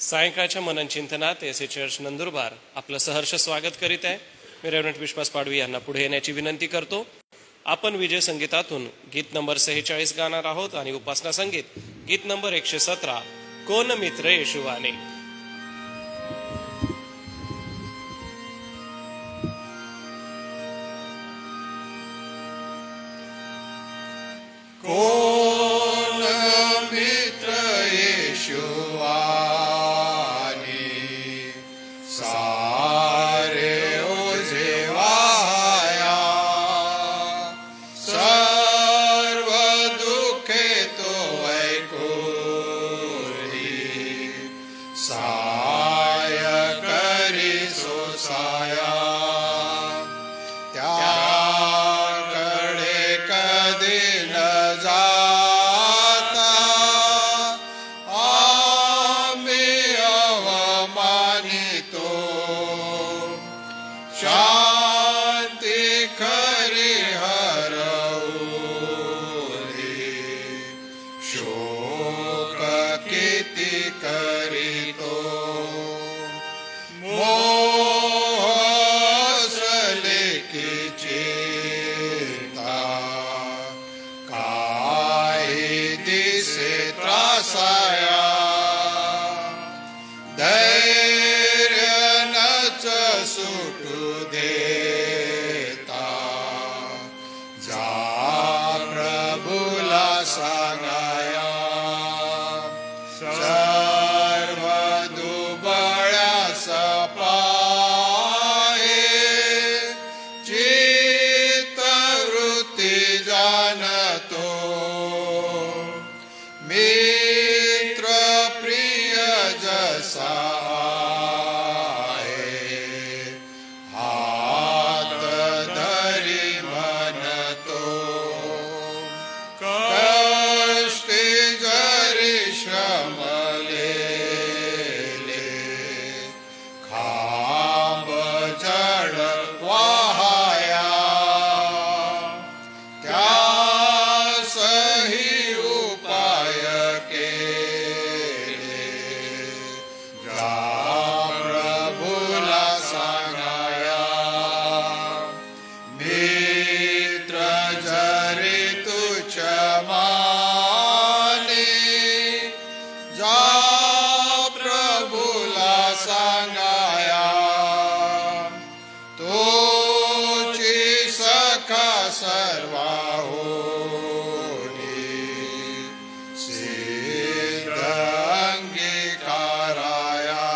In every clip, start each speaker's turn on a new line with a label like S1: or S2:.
S1: सायंकाळच्या मनन चिंतनात S A church Nandurbar आपलं सहर्ष स्वागत करीत आहे. मी रेव्हरंड विश्वास पाडवी यांना पुढे येण्याची विनंती करतो. आपण विजय संगीतातून गीत नंबर 46 गाणार आहोत आणि उपासना संगीत गीत नंबर 117 कोण मित्र येशुवाने.
S2: कोण मित्र येशुवाने सारे ओझे वाया, सर्व दुःखे तो ऐकूनी साय करी सोसाया. त्याकडे कधी न जाता आम्ही अवमानितो, शांती खरी हरवली, शोक किती करीतो. मोह असले की चिंता, काही दिसे त्रासाया, धैर्य नच सुटू देता, जा प्रभूला सांगाया. सर्व दुबळ्यास पाहे चित्तवृत्ती जाणतो, मित्र प्रिय जसा आहे, हात धरी म्हणतो. कष्टी जरी श्रमलेले, खांब जड वाहाया, त्यासही उपाय केले, जा प्रभूला सांगाया. मित्र जरी तुच्छ माने, जा प्रभूला सांगाया. तोची सखा सर्वाहोनी, सिद्ध अंगीकाराया.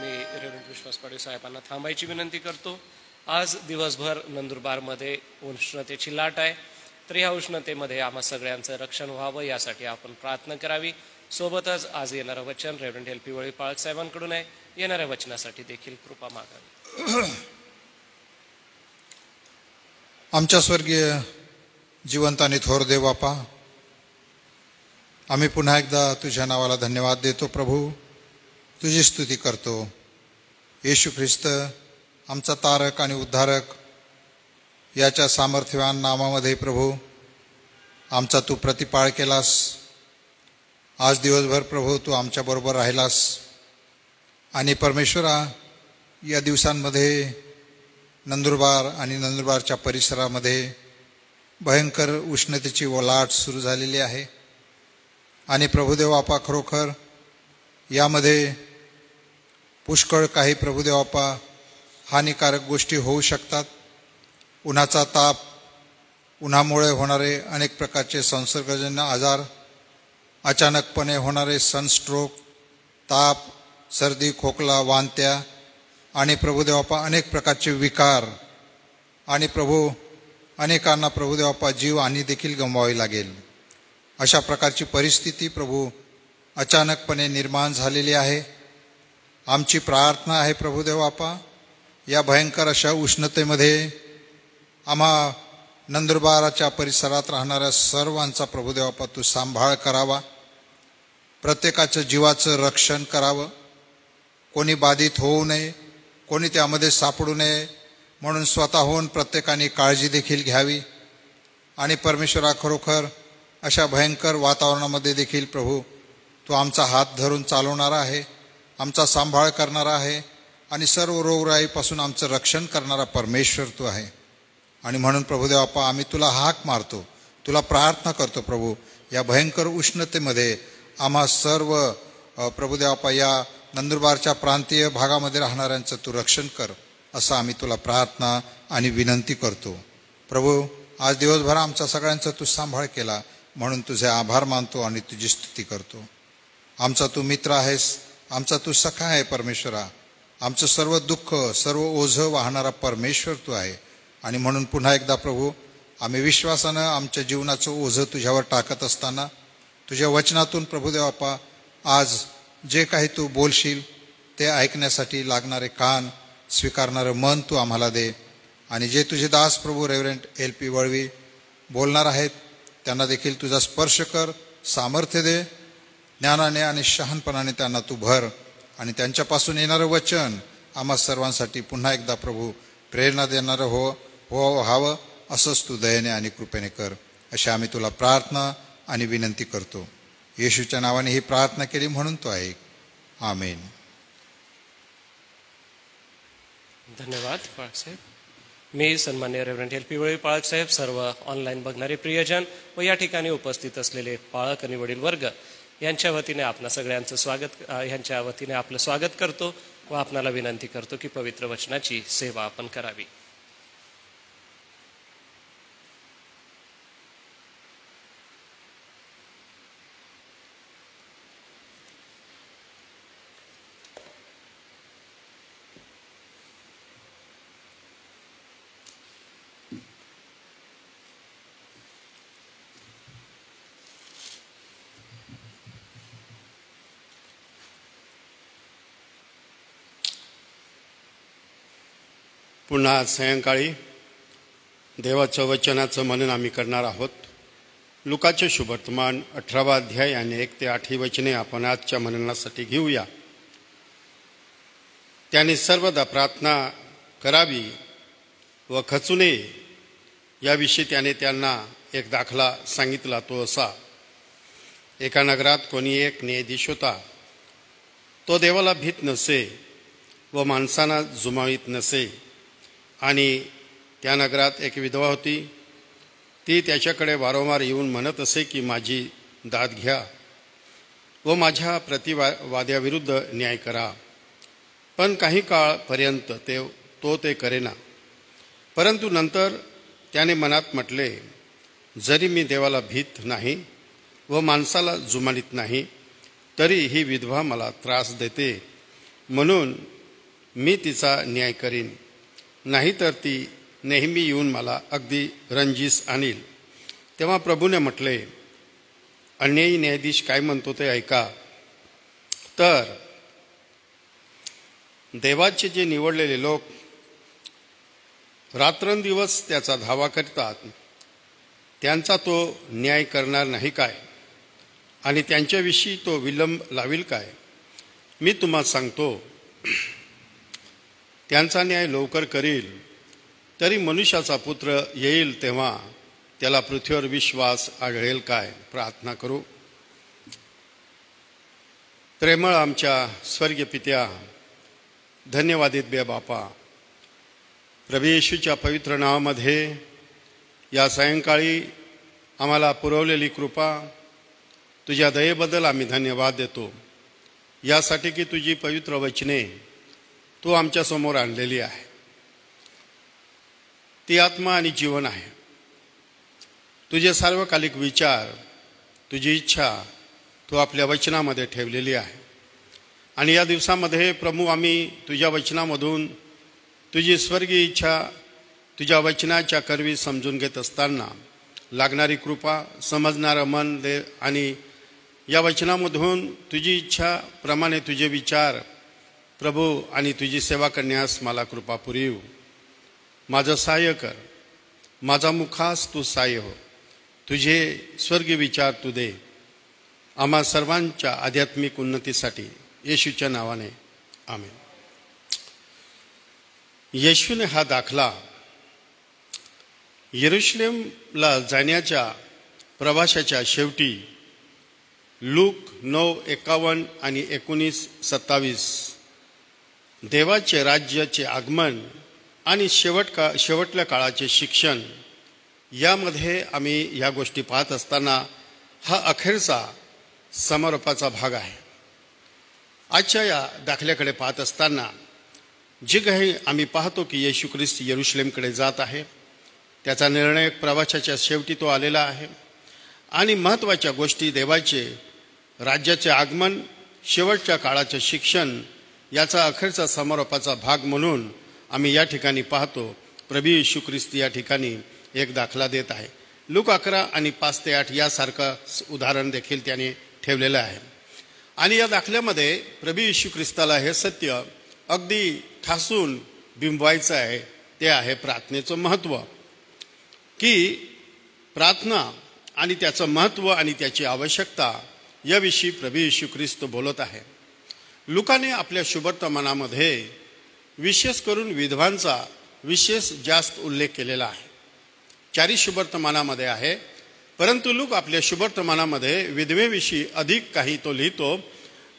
S1: मी रेव्हरंड विश्वास पाडवी साहेबांना थांबायची विनंती करतो. आज दिवसभर नंदुरबारमध्ये उष्णतेची लाट आहे, तर या उष्णतेमध्ये आम्हा सगळ्यांचं रक्षण व्हावं यासाठी आपण प्रार्थना करावी. सोबतच आज येणारं वचन रेव्हरंड एल पी वळीपाळक साहेबांकडून आहे. येणाऱ्या वचनासाठी देखील कृपा मागावी.
S2: आमच्या स्वर्गीय जिवंत आणि थोर देव बापा, आम्ही पुन्हा एकदा तुझ्या नावाला धन्यवाद देतो. प्रभू, तुझी स्तुती करतो. येशू ख्रिस्त आमचा तारक आणि उद्धारक, याच्या सामर्थ्यवान नामामध्ये प्रभू आमचा तू प्रतिपाळ केलास. आज दिवसभर प्रभू तू आमच्याबरोबर राहिलास आणि परमेश्वरा, या दिवसांमध्ये नंदुरबार आणि नंदुरबारच्या परिसरामध्ये भयंकर उष्णतेची लाट सुरू झालेली आहे. आणि प्रभुदेव आपा, खरोखर यामध्ये पुष्कळ काही प्रभुदेव आपा हानिकारक गोष्टी होऊ शकतात. उन्हाचा ताप, उन्हामुळे होणारे अनेक प्रकारचे संसर्गजन्य आजार, अचानकपणे होणारे सनस्ट्रोक, ताप, सर्दी, खोकला, वांत्या आणि प्रभुदेव आपा अनेक प्रकारचे विकार, आणि प्रभू अनेकांना प्रभुदेव आपा जीवहानी देखील गमवावी लागेल. अशा प्रकारची परिस्थिती प्रभू अचानकपणे निर्माण झालेली आहे. आमची प्रार्थना आहे प्रभुदेव आपा, या भयंकर अशा उष्णतेमध्ये आम्हा नंदुरबाराच्या परिसरात राहणाऱ्या सर्वांचा प्रभुदेव आपा तू सांभाळ करावा. प्रत्येकाचं जीवाचं रक्षण करावं. कोणी बाधित होऊ नये, कोणी त्यामध्ये सापडू नये म्हणून स्वतःहून प्रत्येकाने काळजी देखील घ्यावी. आणि परमेश्वरा, खरोखर अशा भयंकर वातावरणामध्ये देखील प्रभू तू आमचा हात धरून चालवणारा आहे, आमचा सांभाळ करणारा आहे आणि सर्व रोगराईपासून आमचं रक्षण करणारा परमेश्वर तू आहे. आणि म्हणून प्रभुदेव बाप्पा आम्ही तुला हाक मारतो, तुला प्रार्थना करतो प्रभू, या भयंकर उष्णतेमध्ये आम्हा सर्व प्रभुदेव बाप्पा या नंदुरबारच्या प्रांतीय भागामध्ये राहणाऱ्यांचं तू रक्षण कर, असं आम्ही तुला प्रार्थना आणि विनंती करतो. प्रभू, आज दिवसभर आमचा सगळ्यांचा तू सांभाळ केला म्हणून तुझे आभार मानतो आणि तुझी स्तुती करतो. आमचा तू मित्र आहेस, आमचा तू सखा आहे परमेश्वरा, आमचं सर्व दुःख सर्व ओझं वाहणारा परमेश्वर तू आहे. आणि म्हणून पुन्हा एकदा प्रभू आम्ही विश्वासानं आमच्या जीवनाचं ओझं तुझ्यावर टाकत असताना तुझ्या वचनातून प्रभुदेव बाप्पा आज जे काही तू बोलशील ते ऐकण्यासाठी लागणारे कान, स्वीकारणारं मन तू आम्हाला दे. आणि जे तुझे दास प्रभू रेव्हरंट LP वळवी बोलणार आहेत त्यांना देखील तुझा स्पर्श कर, सामर्थ्य दे, ज्ञानाने आणि शहाणपणाने त्यांना तू भर. आणि त्यांच्यापासून येणारं वचन आम्हा सर्वांसाठी पुन्हा एकदा प्रभू प्रेरणा देणारं व्हावं, असंच तू दयेने आणि कृपेने कर, अशी आम्ही तुला प्रार्थना आणि विनंती करतो. येशूच्या नावाने ही प्रार्थना केली म्हणून तो ऐक. आमेन.
S1: धन्यवाद पाळकसाहेब. मी सन्मान्य रेव्हरंट LP वळवी पाळकसाहेब, सर्व ऑनलाईन बघणारे प्रियजन व या ठिकाणी उपस्थित असलेले पाळक आणि वडील वर्ग यांच्या वतीने आपणा सगळ्यांचं यांच्या वतीने आपलं स्वागत करतो व आपणाला विनंती करतो की पवित्र वचनाची सेवा आपण करावी.
S3: पुन्हा सायंकाळी देवाचं वचनाचं मनन आम्ही करणार आहोत. लुकाचे शुभवर्तमान 18वा अध्याय आणि 1 ते 8 वचने आपण आजच्या मननासाठी घेऊया. त्याने सर्वदा प्रार्थना करावी व खचू नये याविषयी त्याने त्यांना एक दाखला सांगितला. तो असा: एका नगरात कोणी एक न्यायाधीश होता. तो देवाला भीत नसे व माणसांना जुमावीत नसे. आणि त्या नगरात एक विधवा होती. ती त्याच्याकडे वारंवार येऊन म्हणत असे की माझी दाद घ्या व माझ्या प्रतिवाद्याविरुद्ध न्याय करा. पण काही काळपर्यंत तो ते करेना. परंतु नंतर त्याने मनात म्हटले, जरी मी देवाला भीत नाही व माणसाला जुमानीत नाही तरी ही विधवा मला त्रास देते, म्हणून मी तिचा न्याय करीन. नाहीतर ती नेहमी येऊन मला अगदी रंजीस आणील. तेव्हा प्रभूने म्हटले, अन्यायी न्यायाधीश काय म्हणतो ते ऐका. तर देवाचे जे निवडलेले लोक रात्रंदिवस त्याचा धावा करतात, त्यांचा तो न्याय करणार नाही काय? आणि त्यांच्याविषयी तो विलंब लावील काय? मी तुम्हाला सांगतो, त्यांचा न्याय लवकर करील. तरी मनुष्याचा पुत्र येईल तेव्हा त्याला पृथ्वीवर विश्वास आढळेल काय? प्रार्थना करू. प्रेमळ आमच्या स्वर्गीय पित्या, धन्यवादित बे बापा, प्रभू येशूच्या पवित्र नावामध्ये या सायंकाळी आम्हाला पुरवलेली कृपा, तुझ्या दयेबद्दल आम्ही धन्यवाद देतो. यासाठी की तुझी पवित्र वचने तू आमच्यासमोर आणलेली आहे. ती आत्मा आणि जीवन आहे. तुझे सार्वकालिक विचार, तुझी इच्छा तू आपल्या वचनामध्ये ठेवलेली आहे. आणि या दिवसामध्ये प्रभू आम्ही तुझ्या वचनामधून तुझी स्वर्गीय इच्छा तुझ्या वचनाच्या करवी समजून घेत असताना लागणारी कृपा, समजणारं मन दे. आणि या वचनामधून तुझी इच्छा प्रमाणे तुझे विचार प्रभू आणि तुझी सेवा करण्यास मला कृपा पुरीव. माझं सहाय्य कर. माझा मुखास तू सहाय्य हो. तुझे स्वर्गीय विचार तू दे आम्हा सर्वांच्या आध्यात्मिक उन्नतीसाठी, येशूच्या नावाने आमेन. येशूने हा दाखला यरूशलेमला जाण्याच्या प्रवासाच्या शेवटी लूक 9:51 आणि 19:27 देवाचे राज्याचे आगमन आणि शेवटल्या काळाचे शिक्षण यामध्ये आम्ही या गोष्टी पाहत असताना हा अखेरचा समारोपाचा भाग आहे. आजच्या या दाखल्याकडे पाहत असताना जे काही आम्ही पाहतो की येशू ख्रिस्त यरूशलेमकडे जात आहे, त्याचा निर्णायक प्रवासाच्या शेवटी तो आलेला आहे आणि महत्त्वाच्या गोष्टी देवाचे राज्याचे आगमन, शेवटच्या काळाचे शिक्षण याचा अखेरचा समारोपाचा भाग म्हणून आम्ही या ठिकाणी पाहतो. प्रभू येशू ख्रिस्त या ठिकाणी एक दाखला देत आहे. लूक 11 आणि 5 ते 8 यासारखं उदाहरण देखील त्याने ठेवलेलं आहे. आणि या दाखल्यामध्ये प्रभू येशू ख्रिस्ताला हे सत्य अगदी ठासून बिंबवायचं आहे. ते आहे प्रार्थनेचं महत्त्व, की प्रार्थना आणि त्याचं महत्त्व आणि त्याची आवश्यकता याविषयी प्रभू येशू ख्रिस्त बोलत आहे. लुकाने आपल्या शुभवर्तमानामध्ये विशेष करून विधवांचा विशेष जास्त उल्लेख केलेला आहे. 4 शुभवर्तमानामध्ये आहे, परंतु लूक आपल्या शुभवर्तमानामध्ये विधवेविषयी अधिक काही तो लिहितो,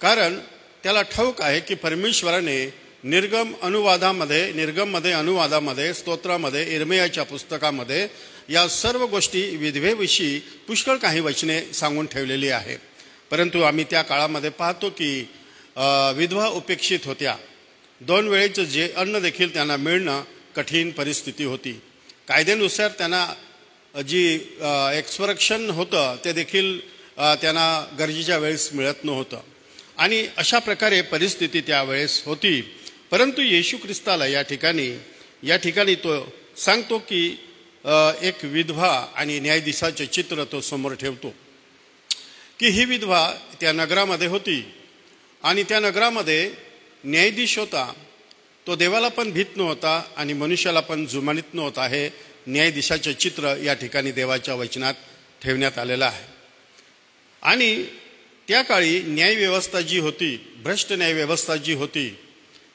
S3: कारण त्याला ठाऊक आहे की परमेश्वराने निर्गम अनुवादामध्ये, स्तोत्रामध्ये, इर्मियाच्या पुस्तकामध्ये या सर्व गोष्टी विधवेविषयी पुष्कळ काही वचने सांगून ठेवलेली आहे. परंतु आम्ही त्या काळामध्ये पाहतो की विधवा उपेक्षित होत्या. 2 वेळेचं जे अन्न देखील त्यांना मिळणं कठीण परिस्थिती होती. कायद्यानुसार त्यांना जी एक्सपरक्शन होतं ते देखील त्यांना गरजेच्या वेळेस मिळत नव्हतं आणि अशा प्रकारे परिस्थिती त्यावेळेस होती. परंतु येशू ख्रिस्ताला या ठिकाणी तो सांगतो की एक विधवा आणि न्यायाधीशाचे चित्र तो समोर ठेवतो की ही विधवा त्या नगरामध्ये होती आणि त्या नगरामध्ये न्यायाधीश होता. तो देवाला पण भीत नव्हता आणि मनुष्याला पण जुमानीत नव्हता. हे न्यायाधीशाचे चित्र या ठिकाणी देवाच्या वचनात ठेवण्यात आलेलं आहे. आणि त्या काळी न्यायव्यवस्था जी होती, भ्रष्ट न्यायव्यवस्था जी होती,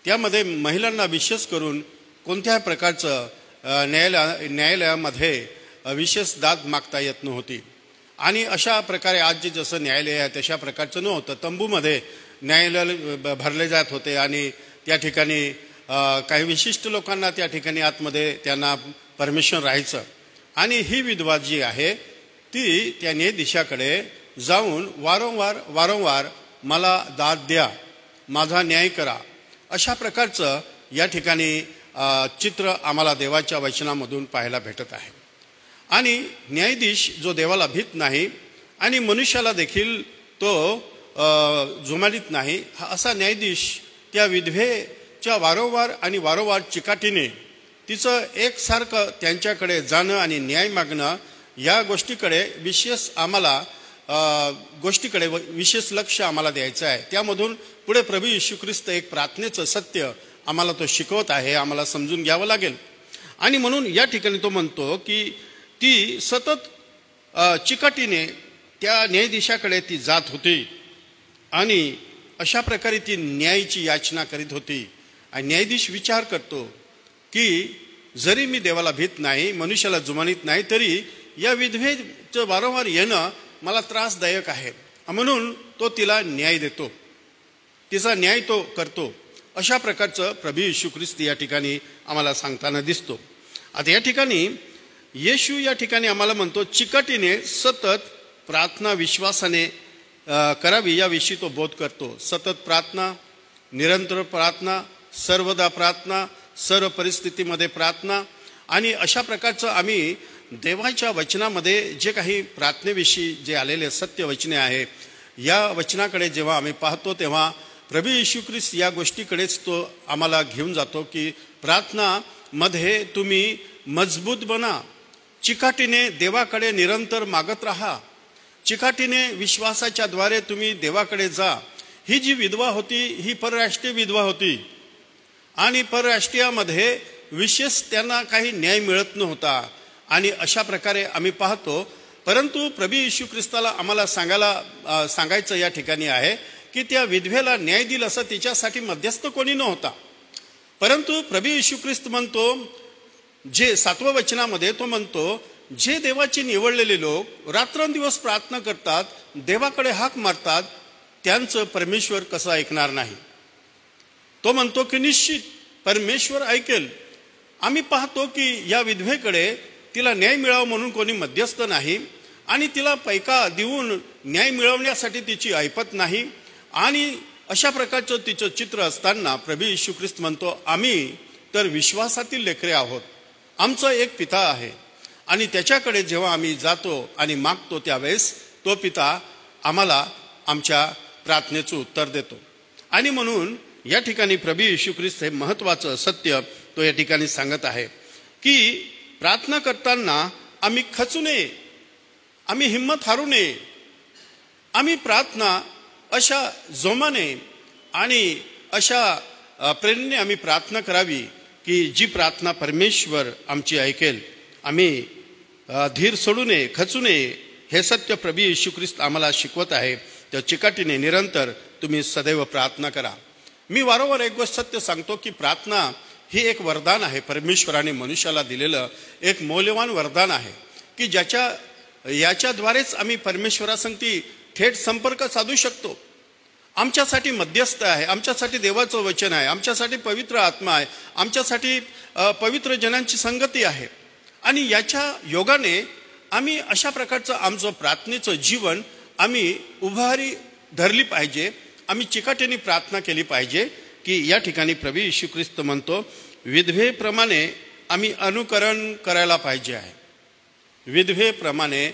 S3: त्यामध्ये महिलांना विशेष करून कोणत्याही प्रकारचं न्यायालयामध्ये विशेष दाद मागता येत नव्हती. आणि अशा प्रकारे आज जे जसं न्यायालय आहे तशा प्रकारचं नव्हतं. तंबूमध्ये न्यायालय भरले जात होते आणि त्या ठिकाणी काही विशिष्ट लोकांना त्या ठिकाणी आतमध्ये त्यांना परमिशन राहायचं. आणि ही विधवा जी आहे ती त्या न्यायाधीशाकडे जाऊन वारंवार मला दाद द्या, माझा न्याय करा, अशा प्रकारचं या ठिकाणी चित्र आम्हाला देवाच्या वचनामधून पाहायला भेटत आहे. आणि न्यायाधीश जो देवाला भीत नाही आणि मनुष्याला देखील तो जुमानीत नाही, हा असा न्यायाधीश त्या विधवेच्या वारंवार चिकाटीने तिचं एकसारखं त्यांच्याकडे जाणं आणि न्याय मागणं या गोष्टीकडे विशेष लक्ष आम्हाला द्यायचं आहे. त्यामधून पुढे प्रभू येशू ख्रिस्त एक प्रार्थनेचं सत्य आम्हाला तो शिकवत आहे, आम्हाला समजून घ्यावं लागेल. आणि म्हणून या ठिकाणी तो म्हणतो की ती सतत चिकाटीने त्या न्यायाधीशाकडे ती जात होती आणि अशा प्रकारे ती न्यायाची याचना करीत होती. आणि न्यायाधीश विचार करतो की जरी मी देवाला भीत नाही, मनुष्याला जुमानीत नाही, तरी या विधवेचं वारंवार येणं मला त्रासदायक आहे, म्हणून तो तिला न्याय देतो, तिचा न्याय तो करतो. अशा प्रकारचं प्रभू येशू ख्रिस्त या ठिकाणी आम्हाला सांगताना दिसतो. आता या ठिकाणी येशू या ठिकाणी आम्हाला म्हणतो चिकाटीने सतत प्रार्थना विश्वासाने करावी याविषयी तो बोध करतो. सतत प्रार्थना, निरंतर प्रार्थना, सर्वदा प्रार्थना, सर्व परिस्थितीमध्ये प्रार्थना. आणि अशा प्रकारचं आम्ही देवाच्या वचनामध्ये जे काही प्रार्थनेविषयी जे आलेले सत्य वचने आहे, या वचनाकडे जेव्हा आम्ही पाहतो तेव्हा प्रभू येशू ख्रिस्त या गोष्टीकडेच तो आम्हाला घेऊन जातो की प्रार्थनामध्ये तुम्ही मजबूत बना, चिकाटीने देवाकडे निरंतर मागत राहा, चिकाटीने विश्वासाच्या द्वारे तुम्ही देवाकडे जा. ही जी विधवा होती ही परराष्ट्रीय विधवा होती आणि परराष्ट्रीयामध्ये विशेष त्यांना काही न्याय मिळत नव्हता. आणि अशा प्रकारे आम्ही पाहतो. परंतु प्रभू येशू ख्रिस्ताला आम्हाला सांगायचं या ठिकाणी आहे की त्या विधवेला न्याय दिला असं तिच्यासाठी मध्यस्थ कोणी नव्हता. परंतु प्रभू येशू ख्रिस्त म्हणतो, जे 7व्या वचनामध्ये तो म्हणतो, जे देवाचे निवडलेले लोक रात्रंदिवस प्रार्थना करतात, देवाकडे हाक मारतात, त्यांचं परमेश्वर कसं ऐकणार नाही? तो म्हणतो की निश्चित परमेश्वर ऐकेल. आम्ही पाहतो की या विधवेकडे तिला न्याय मिळावा म्हणून कोणी मध्यस्थ नाही आणि तिला पैका देऊन न्याय मिळवण्यासाठी तिची ऐपत नाही. आणि अशा प्रकारचं तिचं चित्र असताना प्रभू येशू ख्रिस्त म्हणतो, आम्ही तर विश्वासातील लेकरे आहोत, आमचा एक पिता आहे आणि त्याच्याकडे जेव्हा आम्ही जातो आणि मागतो त्यावेळेस तो पिता आम्हाला आमच्या प्रार्थनेचं उत्तर देतो. आणि म्हणून या ठिकाणी प्रभू येशू ख्रिस्त हे महत्त्वाचं सत्य तो या ठिकाणी सांगत आहे की प्रार्थना करताना आम्ही खचू नये, आम्ही हिंमत हारू नये. आम्ही प्रार्थना अशा जोमाने आणि अशा प्रेरणेने आम्ही प्रार्थना करावी की जी प्रार्थना परमेश्वर आमची ऐकेल. आम्ही धीर सोडू नये, खचू नये. हे सत्य प्रभू येशू ख्रिस्त आम्हाला शिकवत आहे. त्या चिकाटीने निरंतर तुम्ही सदैव प्रार्थना करा. मी वारंवार एक गोष्ट सत्य सांगतो की प्रार्थना ही एक वरदान आहे, परमेश्वराने मनुष्याला दिलेलं एक मौल्यवान वरदान आहे की याच्याद्वारेच आम्ही परमेश्वरासंगती थेट संपर्क साधू शकतो. आमच्यासाठी मध्यस्थ आहे, आमच्यासाठी देवाचं वचन आहे, आमच्यासाठी पवित्र आत्मा आहे, आमच्यासाठी पवित्र जनांची संगती आहे. आणि याच्या योगाने आम्ही अशा प्रकारचं आमचं प्रार्थनेचं जीवन आम्ही उभारी धरली पाहिजे. आम्ही चिकाटीने प्रार्थना केली पाहिजे की या ठिकाणी प्रभू येशू ख्रिस्त म्हणतो विधवेप्रमाणे आम्ही अनुकरण करायला पाहिजे आहे. विधवेप्रमाणे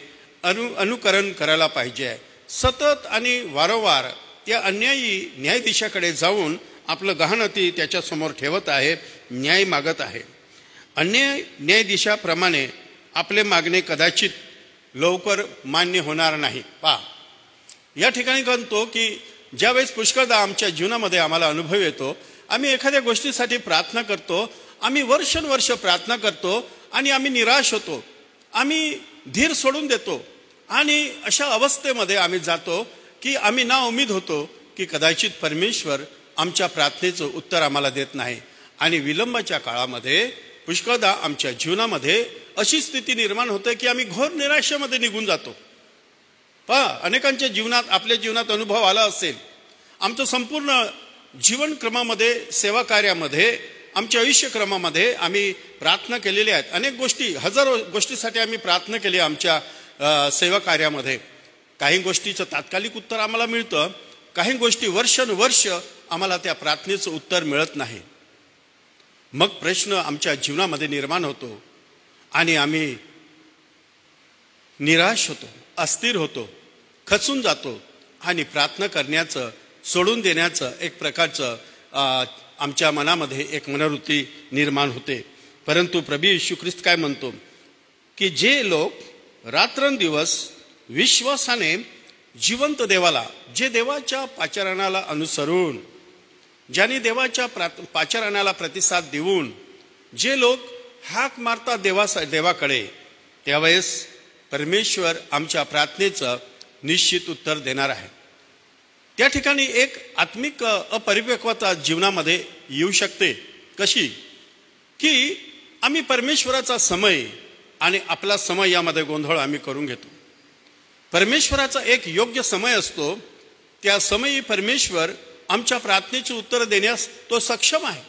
S3: अनुकरण करायला पाहिजे आहे. सतत आणि वारंवार त्या अन्यायी न्यायाधीशाकडे जाऊन आपलं गहाणती त्याच्यासमोर ठेवत आहे, न्याय मागत आहे. न्यायाधीशाप्रमाणे आपले मागणे कदाचित लवकर मान्य होणार नाही. या ठिकाणी म्हणतो की ज्यावेळेस पुष्कळदा आमच्या जीवनामध्ये आम्हाला अनुभव येतो, आम्ही एखाद्या गोष्टीसाठी प्रार्थना करतो, आम्ही वर्षानुवर्ष प्रार्थना करतो आणि आम्ही निराश होतो, आम्ही धीर सोडून देतो आणि अशा अवस्थेमध्ये आम्ही जातो की आम्ही ना उमेद होतो की कदाचित परमेश्वर आमच्या प्रार्थनेचं उत्तर आम्हाला देत नाही. आणि विलंबाच्या काळामध्ये पुष्कळदा आमच्या जीवनामध्ये अशी स्थिती निर्माण होते की आम्ही घोर निराशेमध्ये निघून जातो. अनेकांच्या जीवनात, आपल्या जीवनात अनुभव आला असेल. आमचं संपूर्ण जीवनक्रमामध्ये, सेवा कार्यामध्ये, आमच्या आयुष्यक्रमामध्ये आम्ही प्रार्थना केलेल्या आहेत. अनेक गोष्टी, हजारो गोष्टीसाठी आम्ही प्रार्थना केली आमच्या सेवा कार्यामध्ये. काही गोष्टीचं तात्कालिक उत्तर आम्हाला मिळतं, काही गोष्टी वर्षानुवर्ष आम्हाला त्या प्रार्थनेचं उत्तर मिळत नाही. मग प्रश्न आमच्या जीवनामध्ये निर्माण होतो आणि आम्ही निराश होतो, अस्थिर होतो, खचून जातो आणि प्रार्थना करण्याचं, सोडून देण्याचं एक प्रकारचं आमच्या मनामध्ये एक मनोवृत्ती निर्माण होते. परंतु प्रभू येशू ख्रिस्त काय म्हणतो की जे लोक रात्रंदिवस विश्वासाने जिवंत देवाला, जे देवाच्या पाचारणाला अनुसरून, ज्याने देवाच्या पाचारणाला प्रतिसाद देऊन जे लोक हाक मारतात देवाकडे, त्यावेळेस परमेश्वर आमच्या प्रार्थनेचं निश्चित उत्तर देणार आहे. त्या ठिकाणी एक आत्मिक अपरिपक्वता जीवनामध्ये येऊ शकते. कशी? की आम्ही परमेश्वराचा समय आणि आपला समय यामध्ये गोंधळ आम्ही करून घेतो. परमेश्वराचा एक योग्य समय असतो, त्या समयी परमेश्वर आमच्या प्रार्थनेचे उत्तर देण्यास तो सक्षम आहे.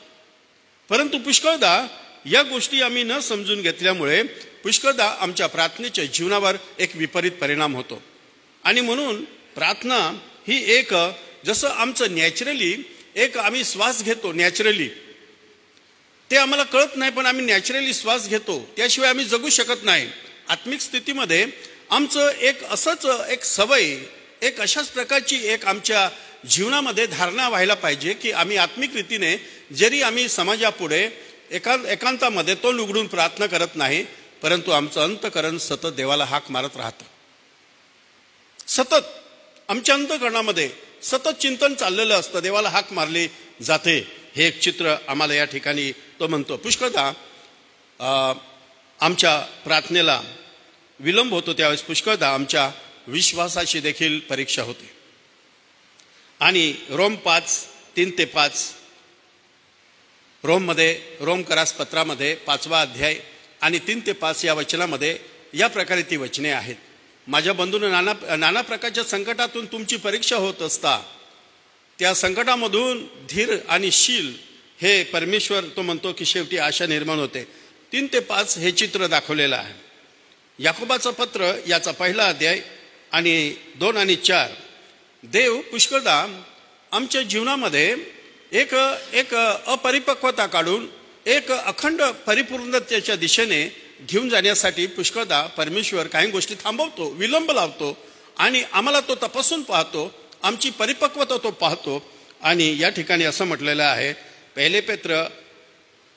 S3: परंतु पुष्कळदा या गोष्टी आम्ही न समजून घेतल्यामुळे पुष्कळदा आमच्या प्रार्थनेच्या जीवनावर एक विपरीत परिणाम होतो. आणि म्हणून प्रार्थना ही एक, जसं आमचं नॅचरली एक आम्ही श्वास घेतो, नॅचरली ते आम्हाला कळत नाही पण आम्ही नॅचरली श्वास घेतो, त्याशिवाय आम्ही जगू शकत नाही. आत्मिक स्थितीमध्ये आमचं एक असंच एक सवय, एक अशाच प्रकारची एक आमच्या जीवनामध्ये धारणा व्हायला पाहिजे की आम्ही आत्मिक रीतीने जरी आम्ही समाजापुढे एकांतामध्ये तोंड उघडून प्रार्थना करत नाही, परंतु आमचं अंतःकरण सतत देवाला हाक मारत राहतं. सतत आमच्या अंतःकरणामध्ये सतत चिंतन चाललेलं असतं, देवाला हाक मारली जाते. हे एक चित्र आम्हाला या ठिकाणी तो म्हणतो. पुष्कळदा आमच्या प्रार्थनेला विलंब होतो, त्यावेळेस पुष्कळदा आमच्या विश्वासाची देखील परीक्षा होते. आणि रोम 5:3-5 रोमकरास पत्रामध्ये 5वा अध्याय आणि 3-5 या वचनामध्ये या प्रकारे ती वचने आहेत. माझ्या बंधूंनो, नाना प्रकारच्या संकटातून तुमची परीक्षा होत असता त्या संकटामधून धीर आणि शील हे परमेश्वर तो म्हणतो की शेवटी आशा निर्माण होते. 3 ते 5 हे चित्र दाखवलेलं आहे. याकोबाचं पत्र याचा 1 अध्याय आणि 2 आणि 4. देव पुष्कळदा आमच्या जीवनामध्ये एक अपरिपक्वता काढून एक अखंड परिपूर्णतेच्या दिशेने घेऊन जाण्यासाठी पुष्कळदा परमेश्वर काही गोष्टी थांबवतो, विलंब लावतो आणि आम्हाला तो तपासून पाहतो, आमची परिपक्वता तो पाहतो. आणि या ठिकाणी असं म्हटलेलं आहे 1 पेत्र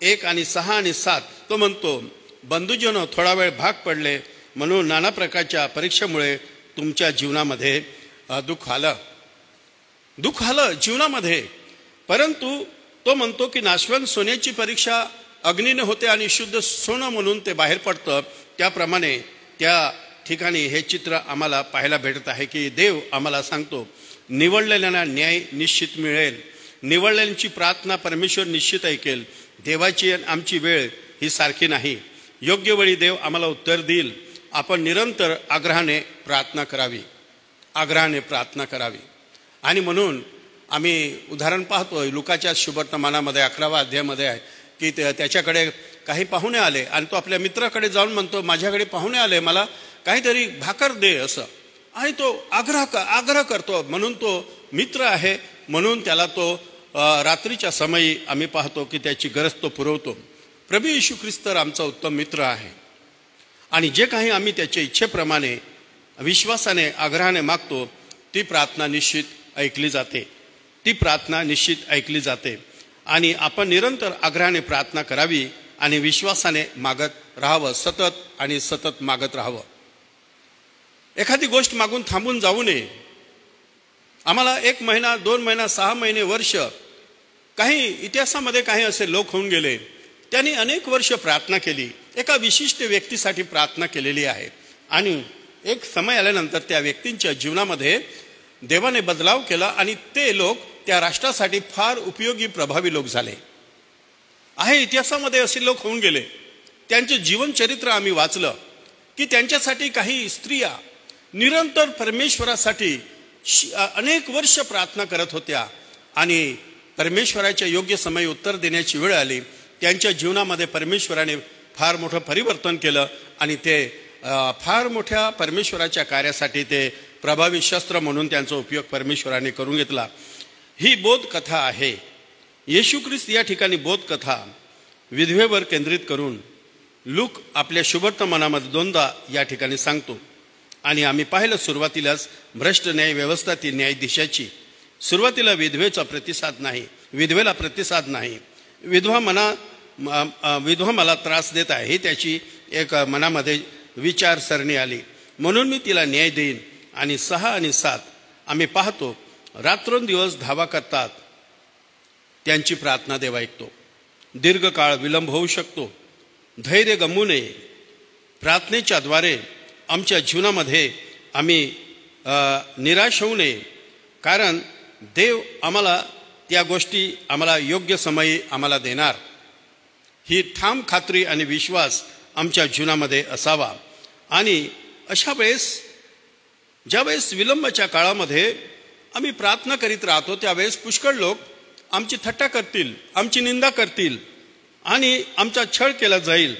S3: 1 आणि 6 आणि 7. तो म्हणतो, बंधुजनो, थोडा वेळ भाग पडले म्हणून नाना प्रकारच्या परीक्षेमुळे तुमच्या जीवनामध्ये दुःख आलं जीवनामध्ये. परंतु तो म्हणतो की नाशवंत सोन्याची परीक्षा अग्नीने होते आणि शुद्ध सोनं म्हणून ते बाहेर पडतं. त्याप्रमाणे त्या ठिकाणी हे चित्र आम्हाला पाहायला भेटत आहे की देव आम्हाला सांगतो, निवडलेल्यांना न्याय निश्चित मिळेल. निवडलेल्यांची प्रार्थना परमेश्वर निश्चित ऐकेल. देवाची आमची वेळ ही सारखी नाही. योग्य वेळी देव आम्हाला उत्तर देईल. आपण निरंतर आग्रहाने प्रार्थना करावी. आणि म्हणून आम्ही उदाहरण पाहतोय लुकाच्या शुभवर्तमानामध्ये 11व्या अध्यायामध्ये आहे की त्याच्याकडे काही पाहुणे आले आणि तो आपल्या मित्राकडे जाऊन म्हणतो, माझ्याकडे पाहुणे आले, मला काहीतरी भाकर दे असं. आणि तो आग्रह करतो. म्हणून तो मित्र आहे म्हणून त्याला तो रात्रीच्या समयी आम्ही पाहतो की त्याची गरज तो पुरवतो. प्रभू येशू ख्रिस्त आमचा उत्तम मित्र आहे आणि जे काही आम्ही त्याच्या इच्छेप्रमाणे विश्वासाने आग्रहाने मागतो ती प्रार्थना निश्चित ऐकली जाते. आणि आपण निरंतर आग्रहाने प्रार्थना करावी आणि विश्वासाने मागत राहावं, सतत मागत राहावं. एखादी गोष्ट मागून थांबून जाऊ नये. आम्हाला 1 महिना, 2 महिना, 6 महिने, वर्ष, काही इतिहासामध्ये काही असे लोक होऊन गेले, त्यांनी अनेक वर्ष प्रार्थना केली, एका विशिष्ट व्यक्तीसाठी प्रार्थना केलेली आहे आणि एक समय आल्यानंतर त्या व्यक्तींच्या जीवनामध्ये देवाने बदलाव केला आणि ते लोक त्या राष्ट्रासाठी फार उपयोगी, प्रभावी लोक झाले आहे. इतिहासामध्ये असे लोक होऊन गेले. त्यांचे जीवनचरित्र आम्ही वाचलं की त्यांच्यासाठी काही स्त्रिया निरंतर परमेश्वरासाठी अनेक वर्ष प्रार्थना करत होत्या आणि परमेश्वराच्या योग्य समय उत्तर देण्याची वेळ आली. त्यांच्या जीवनामध्ये परमेश्वराने फार मोठं परिवर्तन केलं आणि ते फार मोठ्या परमेश्वराच्या कार्यासाठी ते प्रभावी शस्त्र म्हणून त्यांचा उपयोग परमेश्वराने करून घेतला. ही बोधकथा आहे. येशू ख्रिस्त या ठिकाणी बोधकथा विधवेवर केंद्रित करून लूक आपल्या शुभवर्तमानामध्ये 2दा या ठिकाणी सांगतो. आणि आम्ही पाहिलं सुरुवातीलाच भ्रष्ट न्याय व्यवस्था ती न्यायाधीशाची. सुरुवातीला विधवेला प्रतिसाद नाही. विधवा मला त्रास देत आहे ही त्याची एक मनामध्ये विचारसरणी आली, म्हणून मी तिला न्याय देईन. आणि 6 आणि 7 आम्ही पाहतो रात्रंदिवस धावा करतात, त्यांची प्रार्थना देव ऐकतो. दीर्घकाळ विलंब होऊ शकतो, धैर्य गमवू नये. प्रार्थनेच्या द्वारे आमच्या जीवनामध्ये आम्ही निराश होऊ नये, कारण देव आम्हाला त्या गोष्टी आम्हाला योग्य समयी आम्हाला देणार. ही ठाम खात्री आणि विश्वास आमच्या जीवनामध्ये असावा. आणि अशा वेळेस ज्यावेळेस विलंबाच्या काळामध्ये आम्ही प्रार्थना करीत राहतो त्यावेळेस पुष्कळ लोक आमची थट्टा करतील, आमची निंदा करतील आणि आमचा छळ केला जाईल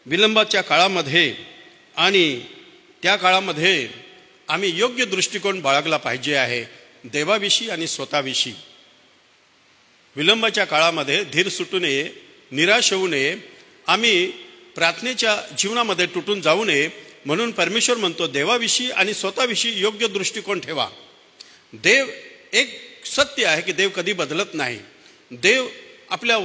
S3: विलंबाच्या काळामध्ये. आणि त्या काळामध्ये आम्ही योग्य दृष्टिकोन बाळगला पाहिजे आहे देवाविषयी आणि स्वतःविषयी. विलंबाच्या काळामध्ये धीर सुटू नये, निराश होऊ नये, आम्ही प्रार्थनेच्या जीवनामध्ये तुटून जाऊ नये. म्हणून परमेश्वर म्हणतो देवाविषयी आणि स्वतःविषयी योग्य दृष्टिकोन ठेवा. देव एक सत्य आहे की देव कधी बदलत नाही. देव आपल्या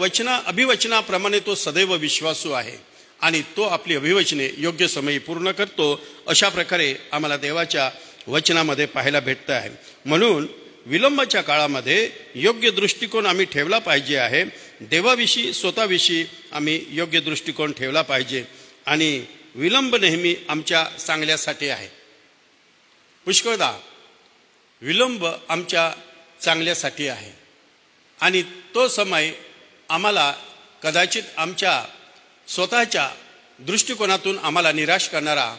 S3: अभिवचनाप्रमाणे तो सदैव विश्वासू आहे आणि तो आपली अभिवचने योग्य समयी पूर्ण करतो. अशा प्रकारे आम्हाला देवाच्या वचनामध्ये पाहायला भेटतं आहे. म्हणून विलंबाच्या काळामध्ये योग्य दृष्टिकोन आम्ही ठेवला पाहिजे आहे. देवाविषयी स्वतःविषयी आम्ही योग्य दृष्टिकोन ठेवला पाहिजे. आणि विलंब नेहमी आमच्या चांगल्यासाठी आहे. पुष्कळदा विलंब आमच्या चांगल्यासाठी आहे आणि तो समय आम्हाला कदाचित आमच्या स्वतःच्या दृष्टिकोनातून आम्हाला निराश करणारा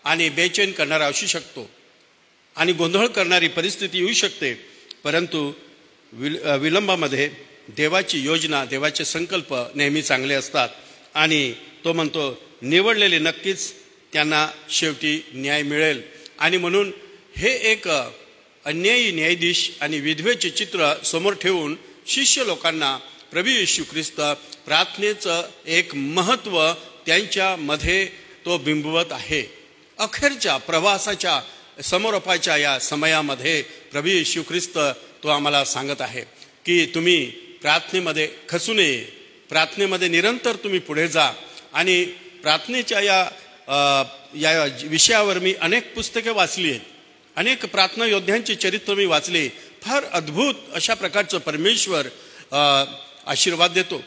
S3: आणि बेचैन करणारा असू शकतो आणि गोंधळ करणारी परिस्थिती येऊ शकते. परंतु विलंबामध्ये देवाची योजना, देवाचे संकल्प नेहमी चांगले असतात आणि तो म्हणतो निवडलेले नक्कीच त्यांना शेवटी न्याय मिळेल. आणि म्हणून हे एक अन्यायी न्यायाधीश आणि विधवेचे चित्र समोर ठेवून शिष्य लोकांना प्रभू येशू ख्रिस्त प्रार्थनेचं एक महत्त्व त्यांच्यामध्ये तो बिंबवत आहे. अखेरच्या प्रवासाच्या समोरपाच्या या समयामध्ये प्रभू येशू ख्रिस्त तो आम्हाला सांगत आहे की तुम्ही प्रार्थनेमध्ये खचू नये, प्रार्थनेमध्ये निरंतर तुम्ही पुढे जा. आणि प्रार्थनेच्या या विषयावर मी अनेक पुस्तके वाचली आहेत, अनेक प्रार्थना योद्ध्यांचे चरित्र मी वाचले. फार अद्भुत अशा प्रकारचं परमेश्वर आशीर्वाद देतो.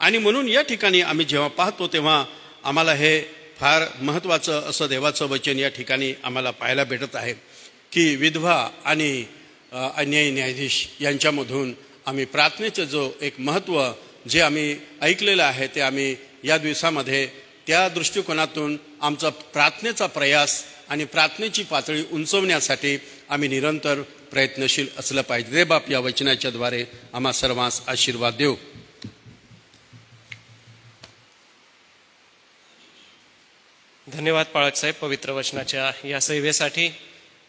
S3: आणि म्हणून या ठिकाणी आम्ही जेव्हा पाहतो तेव्हा आम्हाला हे फार महत्त्वाचं असं देवाचं वचन या ठिकाणी आम्हाला पाहायला भेटत आहे की विधवा आणि अन्यायी न्यायाधीश यांच्यामधून आम्ही प्रार्थनेचं जो एक महत्त्व जे आम्ही ऐकलेलं आहे ते आम्ही या दिवसामध्ये त्या दृष्टिकोनातून आमचा प्रार्थनेचा प्रयास आणि प्रार्थनेची पातळी उंचवण्यासाठी आम्ही निरंतर प्रयत्नशील असलं पाहिजे. देव बाप या वचनाच्या द्वारे आम्हा सर्वांस आशीर्वाद देऊ.
S1: धन्यवाद पाळकसाहेब पवित्र वचनाच्या या सेवेसाठी.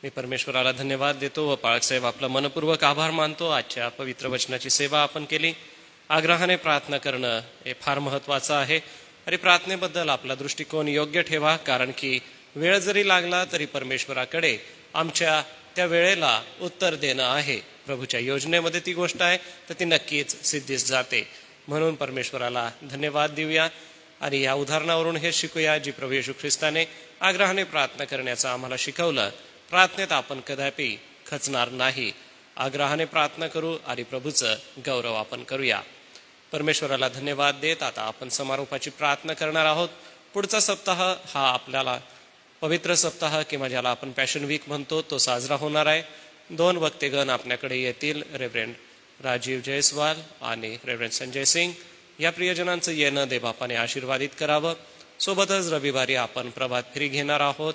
S1: मी परमेश्वराला धन्यवाद देतो व पाळकसाहेब आपला मनपूर्वक आभार मानतो. आजच्या पवित्र वचनाची सेवा आपण केली. आग्रहाने प्रार्थना करणं हे फार महत्त्वाचं आहे आणि प्रार्थनेबद्दल आपला दृष्टिकोन योग्य ठेवा, कारण की वेळ जरी लागला तरी परमेश्वराकडे आमच्या त्या वेळेला उत्तर देणं आहे. प्रभूच्या योजनेमध्ये ती गोष्ट आहे तर ती नक्कीच सिद्धीस जाते. म्हणून परमेश्वराला धन्यवाद देऊया आणि या उदाहरणावरून हे शिकूया जी प्रभू येशू ख्रिस्ताने आग्रहाने प्रार्थना करण्याचं आम्हाला शिकवलं. प्रार्थनेत आपण कदापि खचणार नाही. आग्रहाने प्रार्थना करू आणि प्रभूचं गौरव आपण करूया. परमेश्वराला धन्यवाद देत आता आपण समारोपाची प्रार्थना करणार आहोत. पुढचा सप्ताह हा आपल्याला पवित्र सप्ताह किंवा ज्याला आपण पॅशन वीक म्हणतो तो साजरा होणार आहे. 2 वक्तेगण आपल्याकडे येतील, रेव्हरेंड राजीव जयस्वाल आणि रेव्हरेंड संजय सिंग. या प्रियजनांचं येणं देवबापाने आशीर्वादित करावं. सोबतच रविवारी आपण प्रभात फेरी घेणार आहोत,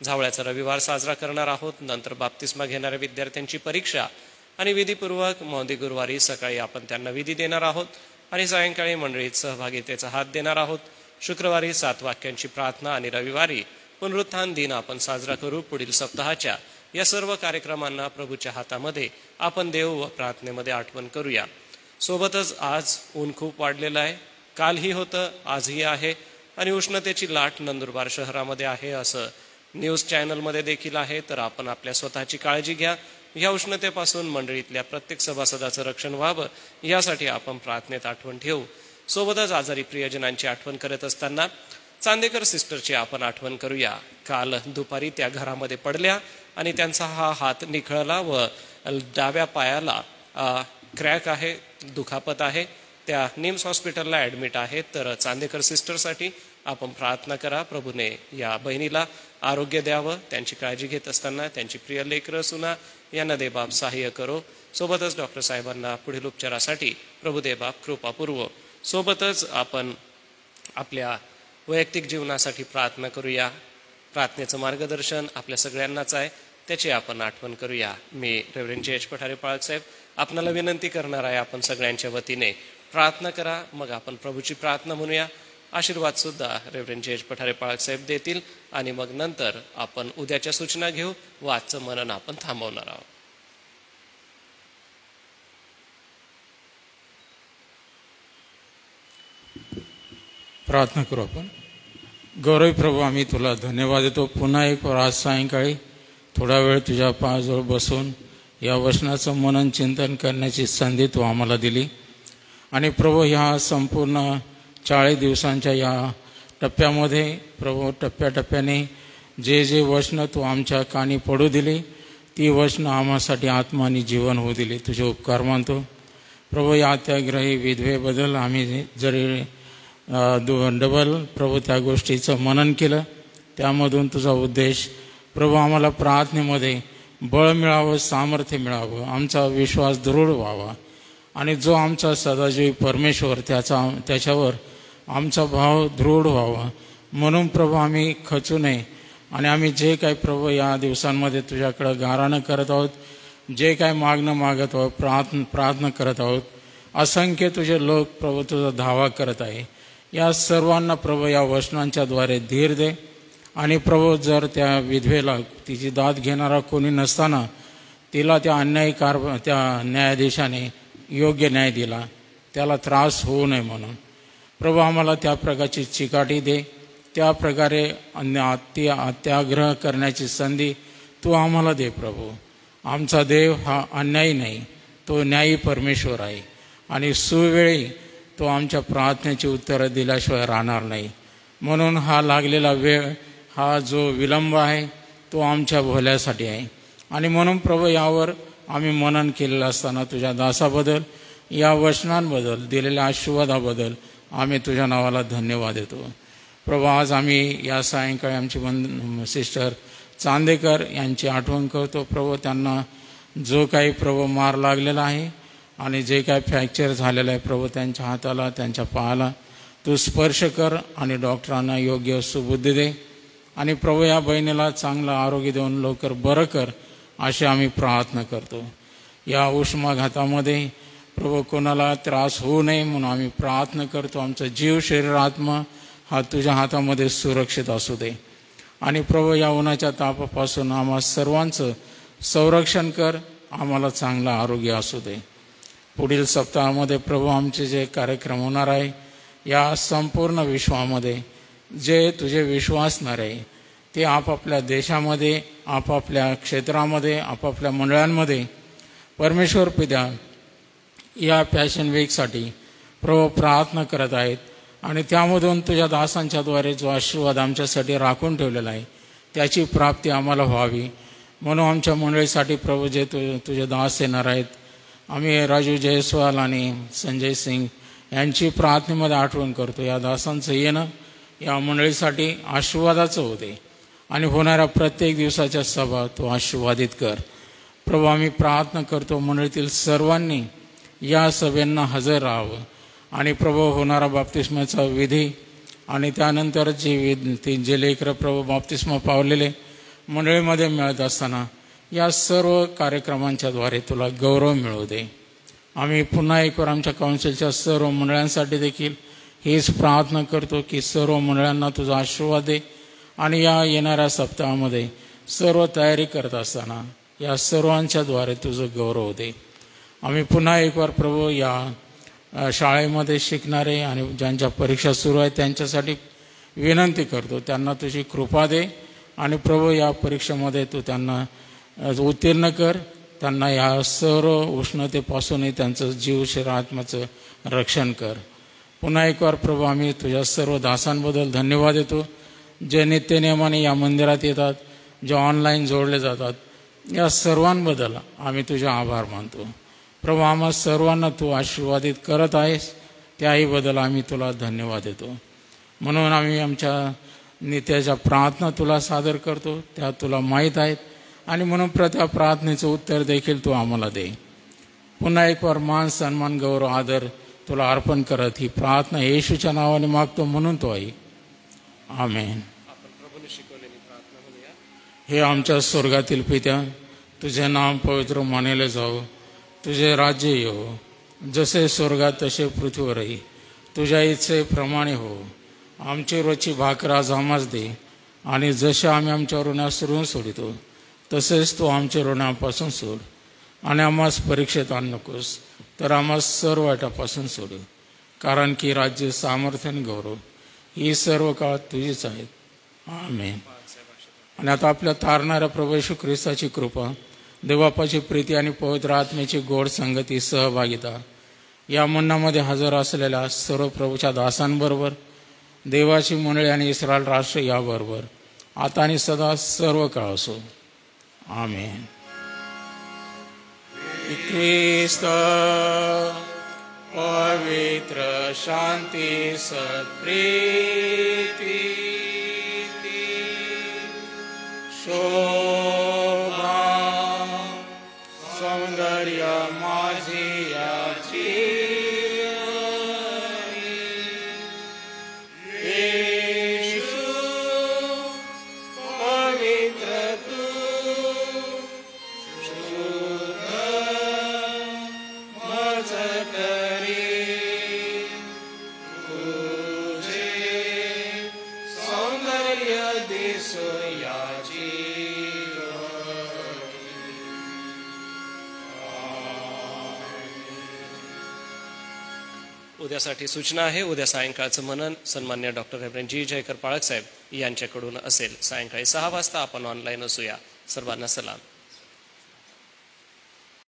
S1: झावळ्याचा रविवार साजरा करणार आहोत. नंतर बाप्तिस्मा घेणाऱ्या विद्यार्थ्यांची परीक्षा आणि विधीपूर्वक मौदी गुरुवारी सकाळी आपण त्यांना विधी देणार आहोत आणि सायंकाळी मंडळीत सहभागितेचा हात देणार आहोत. शुक्रवारी 7 वाक्यांची प्रार्थना आणि रविवारी पुनरुत्थान दिन आपण साजरा करू. पुढील सप्ताहाच्या या सर्व कार्यक्रमांना प्रभूच्या हातामध्ये आपण देव व प्रार्थनेमध्ये आठवण करूया. सोबतच आज ऊन खूप वाढलेलं आहे. कालही होतं, आजही आहे आणि उष्णतेची लाट नंदुरबार शहरामध्ये आहे असं न्यूज चॅनलमध्ये देखील आहे. तर आपण आपल्या स्वतःची काळजी घ्या. या उष्णतेपासून मंडळीतल्या प्रत्येक सभासदाचं रक्षण व्हावं यासाठी आपण प्रार्थनेत आठवण ठेवू. सोबतच आजारी प्रियजनांची आठवण करत असताना चांदेकर सिस्टरची आपण आठवण करूया. काल दुपारी त्या घरामध्ये पडल्या आणि त्यांचा हा हात निखळला व डाव्या पायाला क्रॅक आहे, दुखापत आहे. त्या निम्स हॉस्पिटलला ॲडमिट आहेत. तर चांदेकर सिस्टरसाठी आपण प्रार्थना करा. प्रभूने या बहिणीला आरोग्य द्यावं. त्यांची काळजी घेत असताना त्यांची प्रिय लेकरं सुना यांना देवबाप सहाय्य करो. सोबतच डॉक्टर साहेबांना पुढील उपचारासाठी प्रभू देवबाप कृपा पुरवो. सोबतच आपण आपल्या वैयक्तिक जीवनासाठी प्रार्थना करूया. प्रार्थनेचं मार्गदर्शन आपल्या सगळ्यांनाच आहे, त्याची आपण आठवण करूया. मी रेव्हरेंड जे एच पठारे पाळकसाहेब आपणाला विनंती करणार आहे, आपण सगळ्यांच्या वतीने प्रार्थना करा. मग आपण प्रभूची प्रार्थना म्हणूया. आशीर्वाद सुद्धा रेव्हरेंड जे एच पठारे पाळकसाहेब देतील आणि मग नंतर आपण उद्याच्या सूचना घेऊ व आजचं मनन आपण थांबवणार आहोत.
S4: प्रार्थना करू आपण. गौरवी प्रभू, आम्ही तुला धन्यवाद देतो. पुन्हा एक आज सायंकाळी थोडा वेळ तुझ्या पायाजवळ बसून या वचनाचं मनन चिंतन करण्याची संधी तू आम्हाला दिली. आणि प्रभू, ह्या संपूर्ण 40 दिवसांच्या या टप्प्यामध्ये प्रभू टप्प्याटप्प्याने जे जे वचनं तू आमच्या कानी पडू दिली ती वचनं आम्हासाठी आत्मा आणि जीवन होऊ दिली. तुझे उपकार मानतो प्रभू. या त्याग्रही विधवेबद्दल आम्ही जरी डबल प्रभू त्या गोष्टीचं मनन केलं, त्यामधून तुझा उद्देश प्रभू आम्हाला प्रार्थनेमध्ये बळ मिळावं, सामर्थ्य मिळावं, आमचा विश्वास दृढ व्हावा आणि जो आमचा सदाजीवी परमेश्वर त्याच्यावर आमचा भाव दृढ व्हावा म्हणून प्रभू आम्ही खचू नये आणि आम्ही जे काही प्रभू या दिवसांमध्ये तुझ्याकडं गाराणं करत आहोत, जे काय मागणं मागत आहोत, प्रार्थना करत आहोत, असंख्य तुझे लोक प्रभू तुझा धावा करत आहे. या सर्वांना प्रभू या वचनांच्याद्वारे धीर दे. आणि प्रभू जर त्या विधवेला तिची दाद घेणारा कोणी नसताना तिला त्या त्या न्यायाधीशाने योग्य न्याय दिला, त्याला त्रास होऊ नये म्हणून प्रभू आम्हाला त्या प्रकारची चिकाटी दे. त्या प्रकारे अत्याग्रह करण्याची संधी तू आम्हाला दे. प्रभू आमचा देव हा अन्यायी नाही, तो न्यायी परमेश्वर आहे आणि सुवेळी तो आमच्या प्रार्थनेची उत्तरं दिल्याशिवाय राहणार नाही. म्हणून हा लागलेला वेळ, हा जो विलंब आहे तो आमच्या भल्यासाठी आहे. आणि म्हणून प्रभू यावर आम्ही मनन केलेलं असताना तुझ्या दासाबद्दल, या वचनांबद्दल, दिलेल्या आशीर्वादाबद्दल आम्ही तुझ्या नावाला धन्यवाद देतो. प्रभू आज आम्ही या सायंकाळी आमची सिस्टर चांदेकर यांची आठवण करतो. प्रभू त्यांना जो काही प्रभू मार लागलेला आहे आणि जे काही फ्रॅक्चर झालेलं आहे प्रभू, त्यांच्या हाताला, त्यांच्या पायाला तू स्पर्श कर आणि डॉक्टरांना योग्य सुबुद्धी दे. आणि प्रभू या बहिणीला चांगलं आरोग्य देऊन लवकर बरं कर अशी आम्ही प्रार्थना करतो. या उष्माघातामध्ये प्रभू कोणाला त्रास होऊ नये म्हणून आम्ही प्रार्थना करतो. आमचा जीव, शरीर, आत्मा हा तुझ्या हातामध्ये सुरक्षित असू दे. आणि प्रभू या उन्हाच्या तापापासून आम्हा सर्वांचं संरक्षण कर, आम्हाला चांगलं आरोग्य असू दे. पुढील सप्ताहामध्ये प्रभू आमचे जे कार्यक्रम होणार आहे, या संपूर्ण विश्वामध्ये जे तुझे विश्वासणारे आहे ते आपापल्या देशामध्ये, आपापल्या क्षेत्रामध्ये, आपापल्या मंडळांमध्ये परमेश्वर पित्या या पॅशन वीकसाठी प्रभू प्रार्थना करत आहेत. आणि त्यामधून तुझ्या दासांच्याद्वारे जो आशीर्वाद आमच्यासाठी राखून ठेवलेला आहे त्याची प्राप्ती आम्हाला व्हावी. म्हणून आमच्या मंडळीसाठी प्रभू जे तुझे दास येणार आहेत, आम्ही राजू जयस्वाल आणि संजय सिंग यांची प्रार्थनेमध्ये आठवण करतो. या दासांचं येणं या मंडळीसाठी आशीर्वादाचं होते आणि होणाऱ्या प्रत्येक दिवसाच्या सभा तो आशीर्वादित कर. प्रभू आम्ही प्रार्थना करतो मंडळीतील सर्वांनी या सभेंना हजर राहावं. आणि प्रभू होणारा बाप्तिस्माचा विधी आणि त्यानंतर जे लेकरं प्रभू बाप्तिस्मा पावलेले मंडळीमध्ये मिळत असताना या सर्व कार्यक्रमांच्याद्वारे तुला गौरव मिळवू दे. आम्ही पुन्हा एकवार आमच्या काउन्सिलच्या सर्व मंडळांसाठी देखील हीच प्रार्थना करतो की सर्व मंडळांना तुझा आशीर्वाद दे. आणि या येणाऱ्या सप्ताहामध्ये सर्व तयारी करत असताना या सर्वांच्याद्वारे तुझं गौरव दे. आम्ही पुन्हा एकवार प्रभू या शाळेमध्ये शिकणारे आणि ज्यांच्या परीक्षा सुरू आहेत त्यांच्यासाठी विनंती करतो, त्यांना तुझी कृपा दे. आणि प्रभू या परीक्षेमध्ये तू त्यांना उत्तीर्ण कर. त्यांना या सर्व उष्णतेपासूनही त्यांचं जीव, शरीर, आत्म्याचं रक्षण कर. पुन्हा एकवार प्रभू आम्ही तुझ्या सर्व दासांबद्दल धन्यवाद देतो, जे नित्यनियमाने या मंदिरात येतात, जे ऑनलाईन जोडले जातात. या सर्वांबद्दल आम्ही तुझे आभार मानतो. प्रभू आम्हा सर्वांना तू आशीर्वादित करत आहेस, त्याहीबद्दल आम्ही तुला धन्यवाद देतो. म्हणून आम्ही आमच्या नित्याच्या प्रार्थना तुला सादर करतो, त्या तुला माहीत आहेत. आणि म्हणून त्या प्रार्थनेचं उत्तर देखील तू आम्हाला दे. पुन्हा एकवार मान, सन्मान, गौरव, आदर तुला अर्पण करत ही प्रार्थना येशूच्या नावाने मागतो, म्हणून तो ऐक. आमेन. हे आमच्या स्वर्गातील पित्या, तुझे नाम पवित्र मानले जावं, तुझे राज्य येवो, जसे स्वर्गात तसे पृथ्वीवरही तुझ्या इच्छेप्रमाणे हो. आमची रोजची भाकर आज आम्हास दे, आणि जसे आम्ही आमच्या ऋणास ऋण सोडितो तसेच तू आमच्या ऋणापासून सोड. आणि आम्हास परीक्षेत आण नकोस, तर आम्हास सर्व वाईटापासून सोड. कारण की राज्य, सामर्थ्य आणि गौरव ही सर्व काळ तुझीच आहेत. आमेन. आणि आता आपल्या तारणाऱ्या प्रभू येशू ख्रिस्ताची कृपा, देवबापाची प्रीती आणि पवित्र आत्म्याची गोड संगती, सहभागिता या मंडळामध्ये हजर असलेल्या सर्व प्रभूच्या दासांबरोबर, देवाची मंडळी आणि इस्रायल राष्ट्र याबरोबर आता आणि सदा सर्व काळ असो. आमेन. ख्रिस्त पवित्र शांती सत्प्रीती शोभा सौंदर्य माझी याची येशू
S1: सोयाची उद्यासाठी सूचना आहे. उद्या सायंकाळचं मनन सन्मान्य डॉक्टर रेव्हरंड जी जयकर पाळक साहेब यांच्याकडून असेल. सायंकाळी 6 वाजता आपण ऑनलाईन असूया. सर्वांना सलाम.